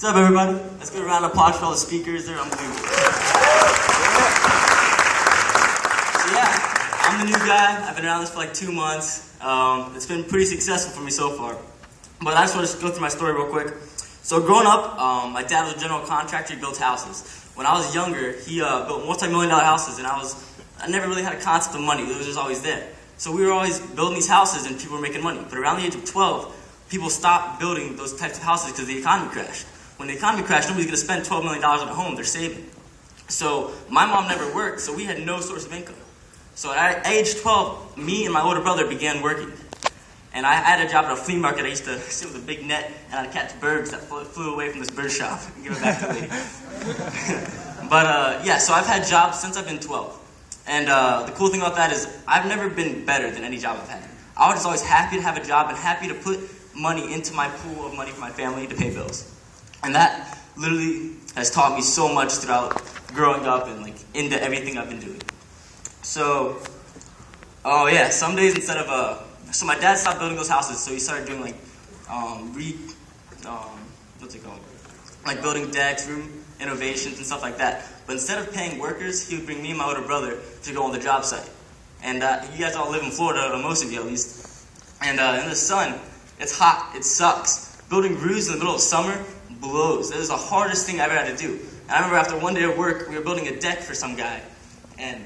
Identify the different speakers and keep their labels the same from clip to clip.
Speaker 1: What's up, everybody? Let's give a round of applause for all the speakers. They're unbelievable. So yeah, I'm the new guy. I've been around this for like 2 months. It's been pretty successful for me so far. But I just want to go through my story real quick. So growing up, my dad was a general contractor. He built houses. When I was younger, he built multi-million-dollar houses, and I never really had a concept of money. It was just always there. So we were always building these houses, and people were making money. But around the age of 12, people stopped building those types of houses because the economy crashed. When the economy crashed, nobody's going to spend $12 million on a home. They're saving. So my mom never worked, so we had no source of income. So at age 12, me and my older brother began working. And I had a job at a flea market. I used to sit with a big net, and I'd catch birds that flew away from this bird shop and give it back to the lady. But yeah, so I've had jobs since I've been 12. And the cool thing about that is I've never been better than any job I've had. I was just always happy to have a job and happy to put money into my pool of money for my family to pay bills. And that literally has taught me so much throughout growing up and like into everything I've been doing. So, oh yeah, some days instead of so my dad stopped building those houses, so he started doing like what's it called? Like building decks, room innovations and stuff like that. But instead of paying workers, he would bring me and my older brother to go on the job site. And you guys all live in Florida, or most of you at least. And in the sun, it's hot, it sucks. Building roofs in the middle of summer blows. That is the hardest thing I've ever had to do. And I remember after one day of work, we were building a deck for some guy. And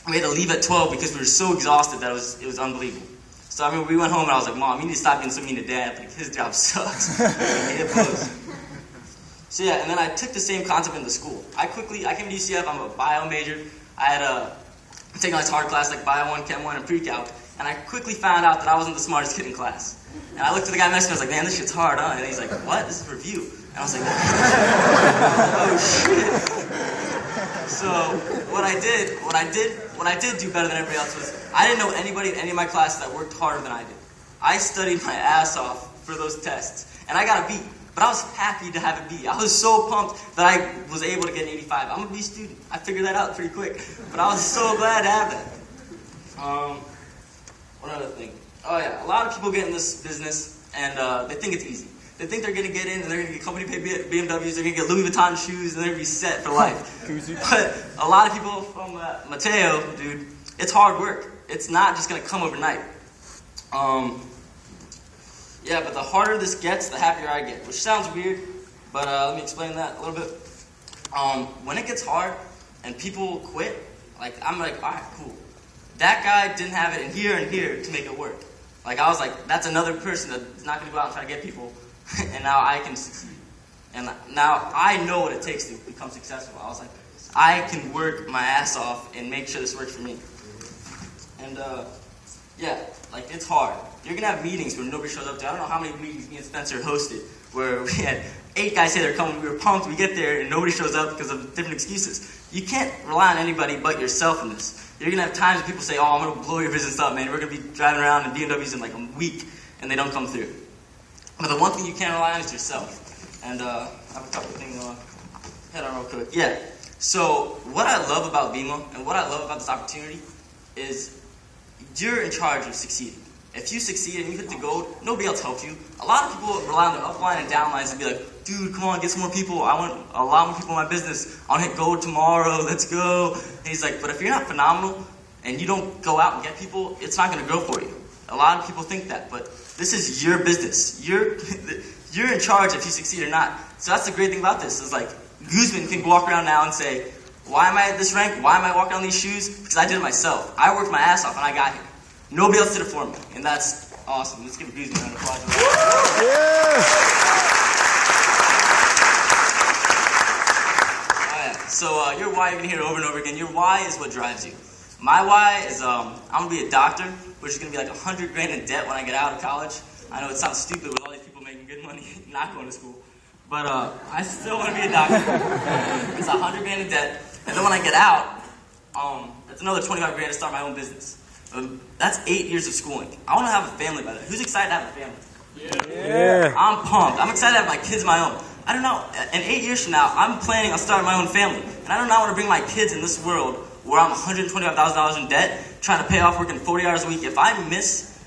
Speaker 1: we had to leave at 12 because we were so exhausted that it was unbelievable. So I remember we went home and I was like, Mom, you need to stop being so mean to Dad. Like, his job sucks. It blows. So yeah, and then I took the same concept into school. I came to UCF, I'm a bio major. I had taken all this hard class like Bio 1, Chem 1, and Pre-Calc. And I quickly found out that I wasn't the smartest kid in class. And I looked at the guy next to me, I was like, man, this shit's hard, huh? And he's like, what? This is review. And I was like, oh shit. So what I did do better than everybody else was, I didn't know anybody in any of my classes that worked harder than I did. I studied my ass off for those tests. And I got a B. But I was happy to have a B. I was so pumped that I was able to get an 85. I'm a B student. I figured that out pretty quick. But I was so glad to have that. One other thing. Oh yeah, a lot of people get in this business and they think it's easy. They think they're going to get in and they're going to get company paid BMWs, they're going to get Louis Vuitton shoes, and they're going to be set for life. But a lot of people from Mateo, dude, it's hard work. It's not just going to come overnight. Yeah, but the harder this gets, the happier I get, which sounds weird, but let me explain that a little bit. When it gets hard and people quit, like I'm like, all right, cool. That guy didn't have it in here to make it work. Like I was like, that's another person that's not going to go out and try to get people, and now I can succeed. And now I know what it takes to become successful. I was like, I can work my ass off and make sure this works for me. And yeah, like it's hard. You're going to have meetings where nobody shows up to. I don't know how many meetings me and Spencer hosted where we had 8 guys say they're coming. We were pumped. We get there and nobody shows up because of different excuses. You can't rely on anybody but yourself in this. You're going to have times when people say, oh, I'm going to blow your business up, man. We're going to be driving around in BMWs in like a week and they don't come through. But the one thing you can't rely on is yourself. And I have a couple of things head on real quick. Yeah. So what I love about Vemma and what I love about this opportunity is you're in charge of succeeding. If you succeed and you hit the goal, nobody else helps you. A lot of people rely on their upline and downlines and be like, dude, come on, get some more people. I want a lot more people in my business. I want to hit gold tomorrow. Let's go. And he's like, but if you're not phenomenal and you don't go out and get people, it's not going to grow for you. A lot of people think that, but this is your business. You're in charge if you succeed or not. So that's the great thing about this. Is like, Guzman can walk around now and say, why am I at this rank? Why am I walking on these shoes? Because I did it myself. I worked my ass off and I got here. Nobody else did it for me, and that's awesome. Let's give Guzman a round of applause. So your why, you're going to hear it over and over again. Your why is what drives you. My why is I'm going to be a doctor, which is going to be like $100,000 in debt when I get out of college. I know it sounds stupid with all these people making good money not going to school, but I still want to be a doctor. It's $100,000 in debt, and then when I get out, that's another $25,000 to start my own business. That's 8 years of schooling. I want to have a family by then. Who's excited to have a family? Yeah. I'm pumped. I'm excited to have my kids of my own. I don't know. In 8 years from now, I'm planning on starting my own family. And I do not want to bring my kids in this world where I'm $125,000 in debt, trying to pay off working 40 hours a week. If I miss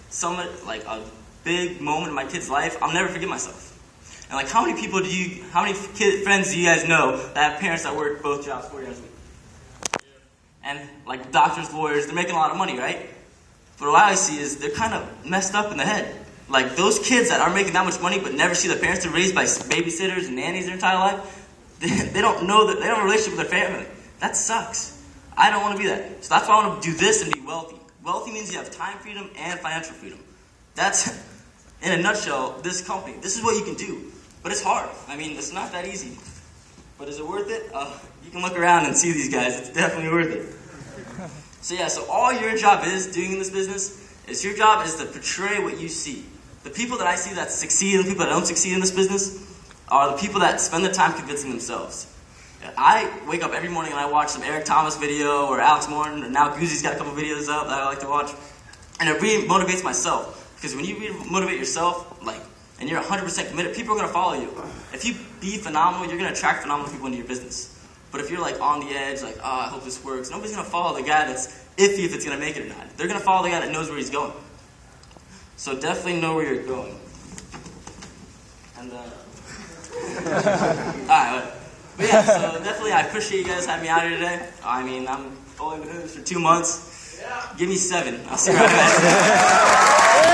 Speaker 1: like a big moment in my kid's life, I'll never forgive myself. And like, how many friends do you guys know that have parents that work both jobs 40 hours a week? And like doctors, lawyers, they're making a lot of money, right? But what I see is they're kind of messed up in the head. Like those kids that are making that much money but never see their parents, they're raised by babysitters and nannies their entire life. They don't know that they don't have a relationship with their family. That sucks. I don't want to be that. So that's why I want to do this and be wealthy. Wealthy means you have time freedom and financial freedom. That's, in a nutshell, this company. This is what you can do. But it's hard. I mean, it's not that easy. But is it worth it? You can look around and see these guys. It's definitely worth it. So yeah, so all your job is doing in this business is your job is to portray what you see. The people that I see that succeed and the people that don't succeed in this business are the people that spend their time convincing themselves. I wake up every morning and I watch some Eric Thomas video or Alex Morton, or now Goozy's got a couple videos up that I like to watch. And it really motivates myself. Because when you really motivate yourself, and you're 100% committed, people are going to follow you. If you be phenomenal, you're going to attract phenomenal people into your business. But if you're on the edge, I hope this works, nobody's going to follow the guy that's iffy if it's going to make it or not. They're going to follow the guy that knows where he's going. So definitely know where you're going. And, alright, but yeah, so definitely I appreciate you guys having me out here today. I mean, I'm only been doing this for 2 months. Give me 7. I'll see where I'm at.